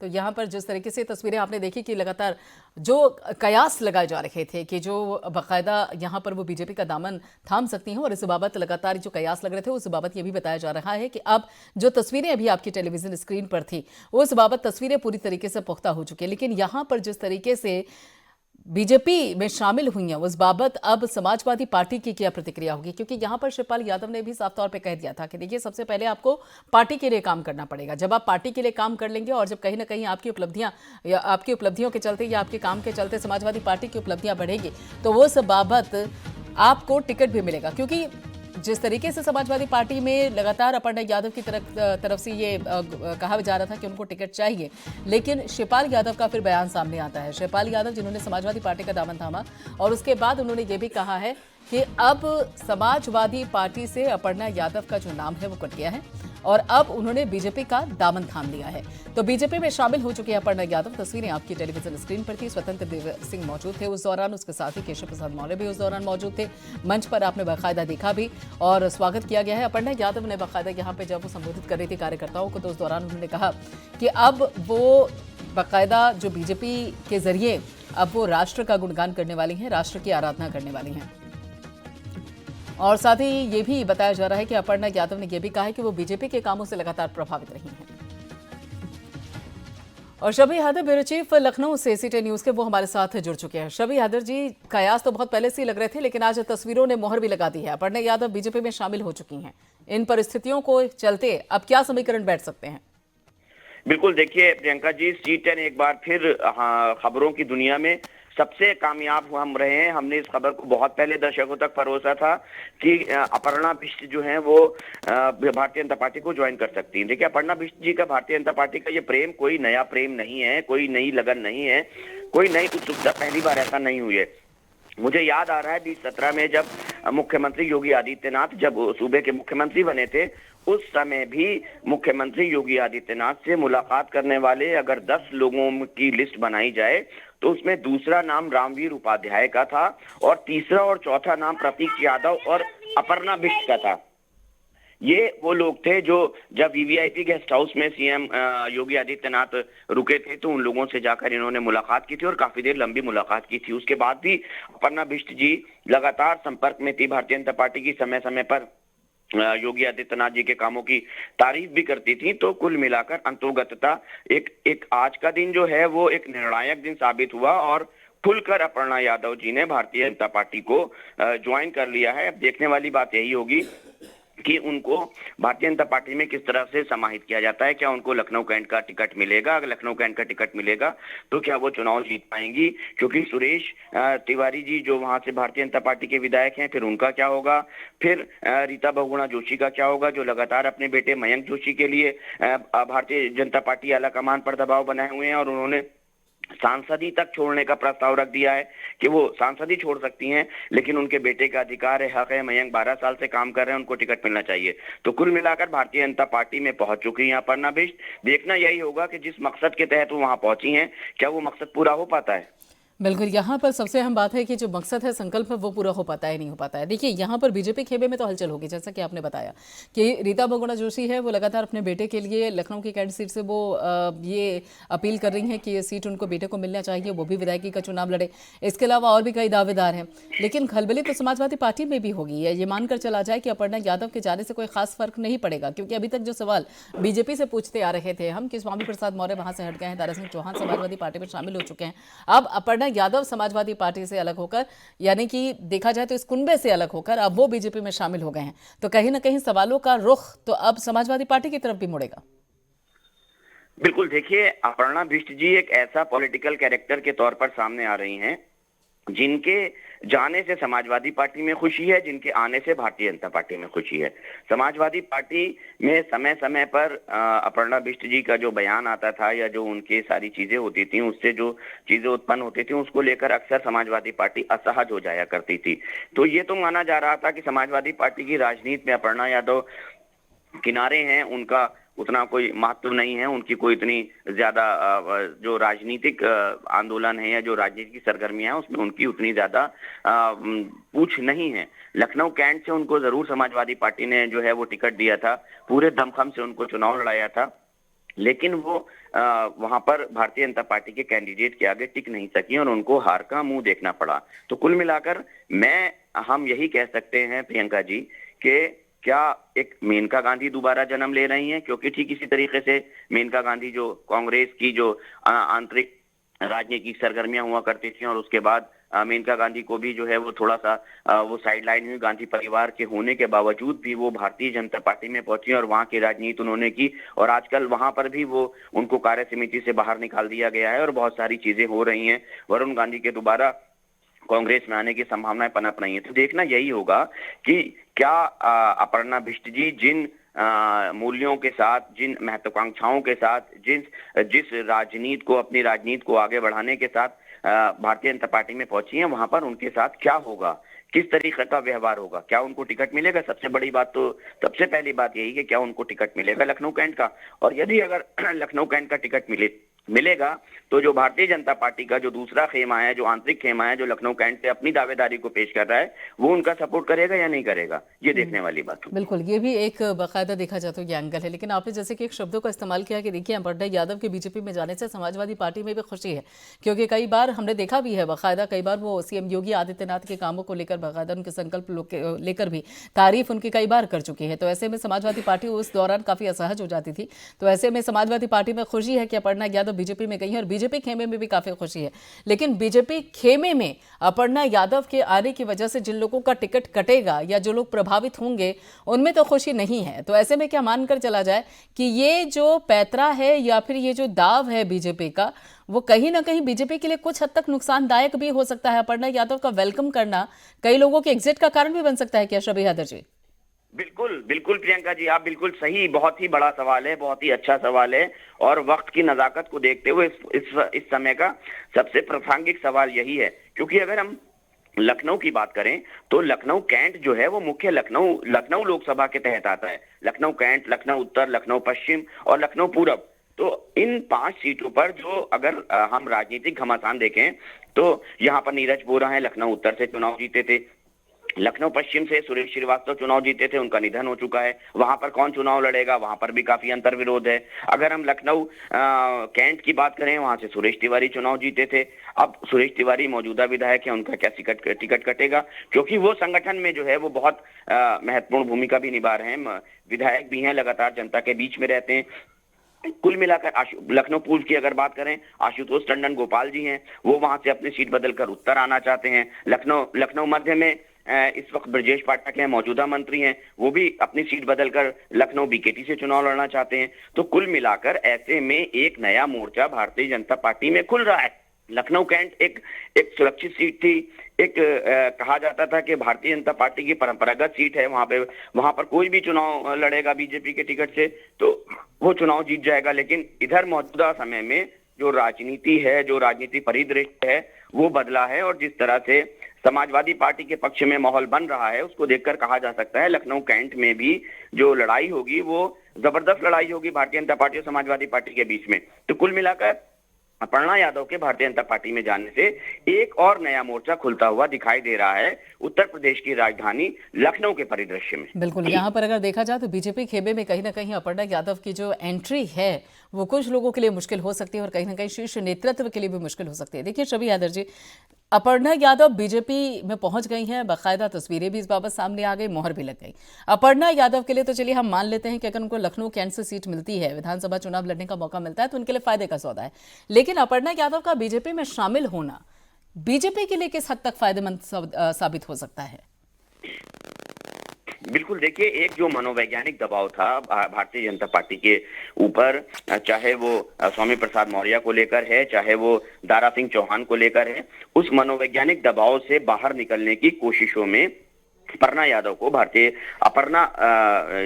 तो यहाँ पर जिस तरीके से तस्वीरें आपने देखी कि लगातार जो कयास लगाए जा रहे थे कि जो बाकायदा यहाँ पर वो बीजेपी का दामन थाम सकती हैं, और इस बाबत लगातार जो कयास लग रहे थे उस बाबत ये भी बताया जा रहा है कि अब जो तस्वीरें अभी आपकी टेलीविजन स्क्रीन पर थी उस बाबत तस्वीरें पूरी तरीके से पुख्ता हो चुकी है। लेकिन यहाँ पर जिस तरीके से बीजेपी में शामिल हुई हैं उस बाबत अब समाजवादी पार्टी की क्या प्रतिक्रिया होगी, क्योंकि यहां पर शिवपाल यादव ने भी साफ तौर पे कह दिया था कि देखिए सबसे पहले आपको पार्टी के लिए काम करना पड़ेगा। जब आप पार्टी के लिए काम कर लेंगे और जब कहीं ना कहीं आपकी उपलब्धियां या आपकी उपलब्धियों के चलते या आपके काम के चलते समाजवादी पार्टी की उपलब्धियां बढ़ेगी तो वो सब बाबत आपको टिकट भी मिलेगा। क्योंकि जिस तरीके से समाजवादी पार्टी में लगातार अपर्णा यादव की तरफ से ये कहा जा रहा था कि उनको टिकट चाहिए, लेकिन शिवपाल यादव का फिर बयान सामने आता है। शिवपाल यादव जिन्होंने समाजवादी पार्टी का दामन थामा और उसके बाद उन्होंने ये भी कहा है कि अब समाजवादी पार्टी से अपर्णा यादव का जो नाम है वो कट गया है और अब उन्होंने बीजेपी का दामन थाम लिया है। तो बीजेपी में शामिल हो चुके हैं अपर्णा यादव। तस्वीरें आपकी टेलीविजन स्क्रीन पर थी। स्वतंत्र देव सिंह मौजूद थे उस दौरान, उसके साथ ही केशव प्रसाद मौर्य भी उस दौरान मौजूद थे। मंच पर आपने बाकायदा देखा भी और स्वागत किया गया है। अपर्णा यादव ने बाकायदा यहाँ पे जब वो संबोधित कर रही थी कार्यकर्ताओं को तो उस दौरान उन्होंने कहा कि अब वो बाकायदा जो बीजेपी के जरिए अब वो राष्ट्र का गुणगान करने वाली हैं, राष्ट्र की आराधना करने वाली हैं। और साथ ही ये भी बताया जा रहा है कि अपर्णा यादव ने यह भी कहा है कि वो बीजेपी के कामों से लगातार प्रभावित रही हैं। और शबी हैदर ब्यूरो चीफ लखनऊ से सिटी न्यूज के वो हमारे साथ जुड़ चुके हैं। शबी हैदर जी, कयास तो बहुत पहले से ही लग रहे थे लेकिन आज तस्वीरों ने मोहर भी लगा दी है। अपर्णा यादव बीजेपी में शामिल हो चुकी हैं। इन परिस्थितियों को चलते अब क्या समीकरण बैठ सकते हैं? बिल्कुल, देखिए प्रियंका जी, C10 एक बार फिर खबरों की दुनिया में सबसे कामयाब हम रहे हैं। हमने इस खबर को बहुत पहले दर्शकों तक परोसा था कि अपर्णा बिष्ट जो है वो भारतीय जनता पार्टी को ज्वाइन कर सकती है। देखिए, अपर्णा बिष्ट जी का भारतीय जनता पार्टी का ये प्रेम कोई नया प्रेम नहीं है, कोई नई लगन नहीं है, कोई नई उत्सुकता, पहली बार ऐसा नहीं हुई है। मुझे याद आ रहा है 2017 में जब मुख्यमंत्री योगी आदित्यनाथ जब सूबे के मुख्यमंत्री बने थे, उस समय भी मुख्यमंत्री योगी आदित्यनाथ से मुलाकात करने वाले अगर 10 लोगों की लिस्ट बनाई जाए तो उसमें दूसरा नाम रामवीर उपाध्याय का था और तीसरा और चौथा नाम प्रतीक यादव और अपर्णा बिष्ट का था। ये वो लोग थे जो जब वीवीआईपी गेस्ट हाउस में सीएम योगी आदित्यनाथ रुके थे तो उन लोगों से जाकर इन्होंने मुलाकात की थी और काफी देर लंबी मुलाकात की थी। उसके बाद भी अपर्णा बिष्ट जी लगातार संपर्क में थी भारतीय जनता पार्टी की, समय समय पर योगी आदित्यनाथ जी के कामों की तारीफ भी करती थी। तो कुल मिलाकर अंतोगतता एक आज का दिन जो है वो एक निर्णायक दिन साबित हुआ और खुलकर अपर्णा यादव जी ने भारतीय जनता पार्टी को ज्वाइन कर लिया है। अब देखने वाली बात यही होगी कि उनको भारतीय जनता पार्टी में किस तरह से समाहित किया जाता है। क्या उनको लखनऊ कैंट का टिकट मिलेगा? अगर लखनऊ कैंट का टिकट मिलेगा तो क्या वो चुनाव जीत पाएंगी? क्योंकि सुरेश तिवारी जी जो वहां से भारतीय जनता पार्टी के विधायक हैं, फिर उनका क्या होगा? फिर रीता बहुगुणा जोशी का क्या होगा, जो लगातार अपने बेटे मयंक जोशी के लिए भारतीय जनता पार्टी आलाकमान पर दबाव बनाए हुए हैं और उन्होंने सांसदी तक छोड़ने का प्रस्ताव रख दिया है कि वो सांसदी छोड़ सकती हैं, लेकिन उनके बेटे का अधिकार है, हक है। मयंक 12 साल से काम कर रहे हैं, उनको टिकट मिलना चाहिए। तो कुल मिलाकर भारतीय जनता पार्टी में पहुंच चुकी हैं अपर्णा बिष्ट। देखना यही होगा कि जिस मकसद के तहत वो वहां पहुंची हैं, क्या वो मकसद पूरा हो पाता है। बिल्कुल, यहाँ पर सबसे अहम बात है कि जो मकसद है, संकल्प है, वो पूरा हो पाता है नहीं हो पाता है। देखिए, यहाँ पर बीजेपी खेमे में तो हलचल होगी, जैसा कि आपने बताया कि रीता बहुगुणा जोशी है वो लगातार अपने बेटे के लिए लखनऊ की कैंट सीट से वो ये अपील कर रही हैं कि ये सीट उनको बेटे को मिलना चाहिए, वो भी विधायकी का चुनाव लड़े। इसके अलावा और भी कई दावेदार हैं, लेकिन खलबली तो समाजवादी पार्टी में भी होगी। ये मानकर चला जाए कि अपर्णा यादव के जाने से कोई खास फर्क नहीं पड़ेगा, क्योंकि अभी तक जो सवाल बीजेपी से पूछते आ रहे थे हम कि स्वामी प्रसाद मौर्य वहां से हट गए हैं, दारा सिंह चौहान समाजवादी पार्टी में शामिल हो चुके हैं, अब अपर्णा यादव समाजवादी पार्टी से अलग होकर, यानी कि देखा जाए तो इस कुनबे से अलग होकर अब वो बीजेपी में शामिल हो गए हैं, तो कहीं ना कहीं सवालों का रुख तो अब समाजवादी पार्टी की तरफ भी मुड़ेगा। बिल्कुल, देखिए अपर्णा बिष्ट जी एक ऐसा पॉलिटिकल कैरेक्टर के तौर पर सामने आ रही हैं जिनके जाने से समाजवादी पार्टी में खुशी है, जिनके आने से भारतीय जनता पार्टी में खुशी है। समाजवादी पार्टी में समय समय पर अपर्णा बिष्ट जी का जो बयान आता था या जो उनकी सारी चीजें होती थी, उससे जो चीजें उत्पन्न होती थी उसको लेकर अक्सर समाजवादी पार्टी असहज हो जाया करती थी। तो ये तो माना जा रहा था कि समाजवादी पार्टी की राजनीति में अपर्णा यादव किनारे हैं, उनका उतना कोई महत्व नहीं है, उनकी कोई इतनी ज्यादा जो राजनीतिक आंदोलन है या जो राजनीतिक सरगर्मियां हैं उसमें उनकी उतनी ज्यादा पूछ नहीं है। लखनऊ कैंट से उनको जरूर समाजवादी पार्टी ने जो है वो टिकट दिया था, पूरे दमखम से उनको चुनाव लड़ाया था, लेकिन वो वहां पर भारतीय जनता पार्टी के कैंडिडेट के आगे टिक नहीं सकी और उनको हार का मुंह देखना पड़ा। तो कुल मिलाकर हम यही कह सकते हैं प्रियंका जी कि क्या एक मेनका गांधी दोबारा जन्म ले रही हैं, क्योंकि ठीक इसी तरीके से मेनका गांधी जो कांग्रेस की जो आंतरिक राजनीतिक सरगर्मियां हुआ करती थी और उसके बाद मेनका गांधी को भी जो है वो थोड़ा सा वो साइडलाइन हुई, गांधी परिवार के होने के बावजूद भी वो भारतीय जनता पार्टी में पहुंची और वहां की राजनीति उन्होंने की और आजकल वहां पर भी वो उनको कार्य समिति से बाहर निकाल दिया गया है और बहुत सारी चीजें हो रही हैं। वरुण गांधी के दोबारा कांग्रेस में आने की संभावनाएं पनप रही है। तो देखना यही होगा कि क्या अपर्णा बिष्ट जी जिन मूल्यों के साथ, जिन महत्वाकांक्षाओं के साथ, जिस राजनीति को, अपनी राजनीति को आगे बढ़ाने के साथ भारतीय जनता पार्टी में पहुंची हैं, वहां पर उनके साथ क्या होगा, किस तरीके का व्यवहार होगा, क्या उनको टिकट मिलेगा। सबसे बड़ी बात तो, सबसे पहली बात यही कि क्या उनको टिकट मिलेगा लखनऊ कैंट का, और यदि अगर लखनऊ कैंट का टिकट मिलेगा तो जो भारतीय जनता पार्टी का जो दूसरा खेमा है, जो आंतरिक खेमा है, जो लखनऊ कैंट से अपनी दावेदारी को पेश कर रहा है, वो उनका सपोर्ट करेगा या नहीं करेगा, ये देखने वाली बात होगी। बिल्कुल, ये भी एक बाकायदा देखा जाए तो ये एंगल है। लेकिन आपने जैसे कि एक शब्दों का इस्तेमाल किया कि देखिए अपर्णा यादव के बीजेपी में जाने से समाजवादी पार्टी में भी खुशी है, क्योंकि कई बार हमने देखा भी है बाकायदा, कई बार वो सीएम योगी आदित्यनाथ के कामों को लेकर बाकायदा उनके संकल्प लेकर भी तारीफ उनकी कई बार कर चुकी है। तो ऐसे में समाजवादी पार्टी उस दौरान काफी असहज हो जाती थी। तो ऐसे में समाजवादी पार्टी में खुशी है कि अपर्णा यादव बीजेपी में गई है और बीजेपी खेमे में भी काफी खुशी है। लेकिन बीजेपी खेमे में अपर्णा यादव के आने की वजह से जिन लोगों का टिकट कटेगा या जो लोग प्रभावित होंगे उनमें तो खुशी नहीं है। तो ऐसे में क्या मानकर चला जाए कि ये जो पैतरा है या फिर ये जो दाव है बीजेपी का, वो कहीं ना कहीं बीजेपी के लिए कुछ हद तक नुकसानदायक भी हो सकता है। अपर्णा यादव का वेलकम करना कई लोगों के एग्जिट का कारण भी बन सकता है क्या शबी हैदर जी? बिल्कुल बिल्कुल प्रियंका जी, आप बिल्कुल सही, बहुत ही बड़ा सवाल है, बहुत ही अच्छा सवाल है और वक्त की नजाकत को देखते हुए इस समय का सबसे प्रासंगिक सवाल यही है। क्योंकि अगर हम लखनऊ की बात करें तो लखनऊ कैंट जो है वो मुख्य लखनऊ लोकसभा के तहत आता है। लखनऊ कैंट, लखनऊ उत्तर, लखनऊ पश्चिम और लखनऊ पूरब। तो इन 5 सीटों पर जो अगर हम राजनीतिक घमासान देखें तो यहाँ पर नीरज वोरा हैं, लखनऊ उत्तर से चुनाव जीते थे। लखनऊ पश्चिम से सुरेश श्रीवास्तव चुनाव जीते थे, उनका निधन हो चुका है। वहां पर कौन चुनाव लड़ेगा, वहां पर भी काफी अंतर विरोध है। अगर हम लखनऊ कैंट की बात करें, वहां से सुरेश तिवारी चुनाव जीते थे। अब सुरेश तिवारी मौजूदा विधायक है, उनका क्या टिकट कटेगा, क्योंकि वो संगठन में जो है वो बहुत महत्वपूर्ण भूमिका भी निभा रहे हैं, विधायक भी हैं, लगातार जनता के बीच में रहते हैं। कुल मिलाकर लखनऊ पूर्व की अगर बात करें, आशुतोष टंडन गोपाल जी हैं, वो वहां से अपनी सीट बदलकर उत्तर आना चाहते हैं। लखनऊ मध्य में इस वक्त ब्रजेश पाठक हैं, मौजूदा मंत्री हैं, वो भी अपनी सीट बदलकर लखनऊ बीकेटी से चुनाव लड़ना चाहते हैं। तो कुल मिलाकर ऐसे में एक नया मोर्चा भारतीय जनता पार्टी में खुल रहा है। लखनऊ कैंट एक सुरक्षित सीट थी, कहा जाता था कि भारतीय जनता पार्टी की परंपरागत सीट है, वहां पर कोई भी चुनाव लड़ेगा बीजेपी के टिकट से तो वो चुनाव जीत जाएगा। लेकिन इधर मौजूदा समय में जो राजनीति है, जो राजनीति परिदृश्य है, वो बदला है और जिस तरह से समाजवादी पार्टी के पक्ष में माहौल बन रहा है, उसको देखकर कहा जा सकता है लखनऊ कैंट में भी जो लड़ाई होगी वो जबरदस्त लड़ाई होगी भारतीय जनता पार्टी और समाजवादी पार्टी के बीच में। तो कुल मिलाकर अपर्णा यादव के भारतीय जनता पार्टी में जाने से एक और नया मोर्चा खुलता हुआ दिखाई दे रहा है उत्तर प्रदेश की राजधानी लखनऊ के परिदृश्य में। बिल्कुल, यहाँ पर अगर देखा जाए तो बीजेपी खेमे में कहीं ना कहीं अपर्णा यादव की जो एंट्री है वो कुछ लोगों के लिए मुश्किल हो सकती है और कहीं ना कहीं शीर्ष नेतृत्व के लिए भी मुश्किल हो सकती है। देखिए शबी हैदर जी, अपर्णा यादव बीजेपी में पहुंच गई हैं, बाकायदा तस्वीरें भी इस बाबत सामने आ गई, मोहर भी लग गई। अपर्णा यादव के लिए तो चलिए हम मान लेते हैं कि अगर उनको लखनऊ कैंट से सीट मिलती है, विधानसभा चुनाव लड़ने का मौका मिलता है तो उनके लिए फायदे का सौदा है। लेकिन अपर्णा यादव का बीजेपी में शामिल होना बीजेपी के लिए किस हद तक फायदेमंद साबित हो सकता है? बिल्कुल, देखिए एक जो मनोवैज्ञानिक दबाव था भारतीय जनता पार्टी के ऊपर, चाहे वो स्वामी प्रसाद मौर्य को लेकर है, चाहे वो दारा सिंह चौहान को लेकर है, उस मनोवैज्ञानिक दबाव से बाहर निकलने की कोशिशों में अपर्णा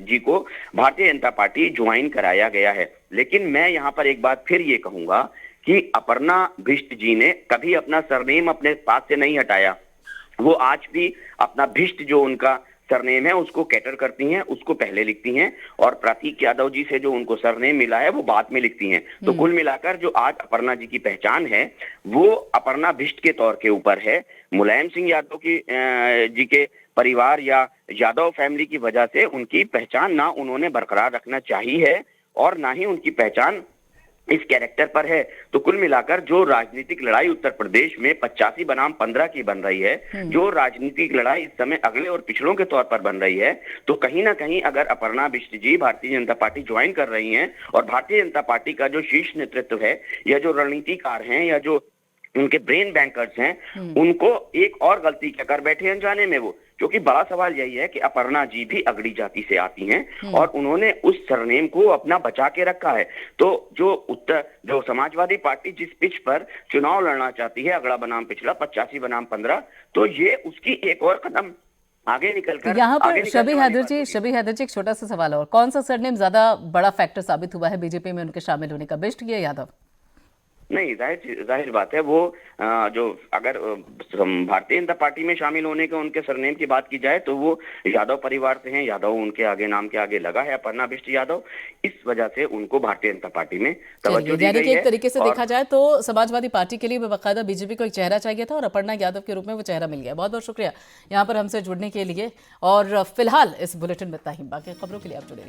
जी को भारतीय जनता पार्टी ज्वाइन कराया गया है। लेकिन मैं यहाँ पर एक बात फिर ये कहूंगा कि अपर्णा बिष्ट जी ने कभी अपना सरनेम अपने पास से नहीं हटाया। वो आज भी अपना बिष्ट जो उनका सरनेम है उसको कैटर करती हैं, उसको पहले लिखती हैं और प्रतीक यादव जी से जो उनको सरनेम मिला है वो बाद में लिखती हैं। तो कुल मिलाकर जो आज अपर्णा जी की पहचान है वो अपर्णा बिष्ट के तौर के ऊपर है। मुलायम सिंह यादव जी के परिवार या यादव फैमिली की वजह से उनकी पहचान ना उन्होंने बरकरार रखना चाहिए है और ना ही उनकी पहचान इस कैरेक्टर पर है। तो कुल मिलाकर जो राजनीतिक लड़ाई उत्तर प्रदेश में 85 बनाम 15 की बन रही है, जो राजनीतिक लड़ाई इस समय अगले और पिछड़ों के तौर पर बन रही है, तो कहीं ना कहीं अगर अपर्णा बिष्ट जी भारतीय जनता पार्टी ज्वाइन कर रही हैं और भारतीय जनता पार्टी का जो शीर्ष नेतृत्व है या जो रणनीतिकार हैं या जो उनके ब्रेन बैंकर्स हैं, उनको एक और गलती क्या कर बैठे अनजाने में वो, क्योंकि बड़ा सवाल यही है कि अपर्णा जी भी अगड़ी जाति से आती हैं और उन्होंने उस सरनेम को अपना बचा के रखा है। तो जो समाजवादी पार्टी जिस पिच पर चुनाव लड़ना चाहती है, अगड़ा बनाम पिछड़ा 85 बनाम 15, तो ये उसकी एक और कदम आगे निकलकर यहाँ पर आगे निकलने शबी वाली हैदर बात जी, होगी। शबी हैदर जी, एक छोटा सा सवाल और, कौन सा सरनेम ज्यादा बड़ा फैक्टर साबित हुआ है बीजेपी में उनके शामिल होने का, बिष्ट या यादव? नहीं, जाहिर बात है, वो जो अगर भारतीय जनता पार्टी में शामिल होने के उनके सरनेम की बात की जाए तो वो यादव परिवार से हैं। यादव उनके आगे, नाम के आगे लगा है अपर्णा बिष्ट यादव, इस वजह से उनको भारतीय जनता पार्टी में तवज्जो दी यानी गई कि एक है। तरीके से और देखा जाए तो समाजवादी पार्टी के लिए बाकायदा बीजेपी को एक चेहरा चाहिए था और अपर्णा यादव के रूप में वो चेहरा मिल गया। बहुत बहुत शुक्रिया यहाँ पर हमसे जुड़ने के लिए, और फिलहाल इस बुलेटिन में इतना ही, बाकी खबरों के लिए आप जुड़े रहिए।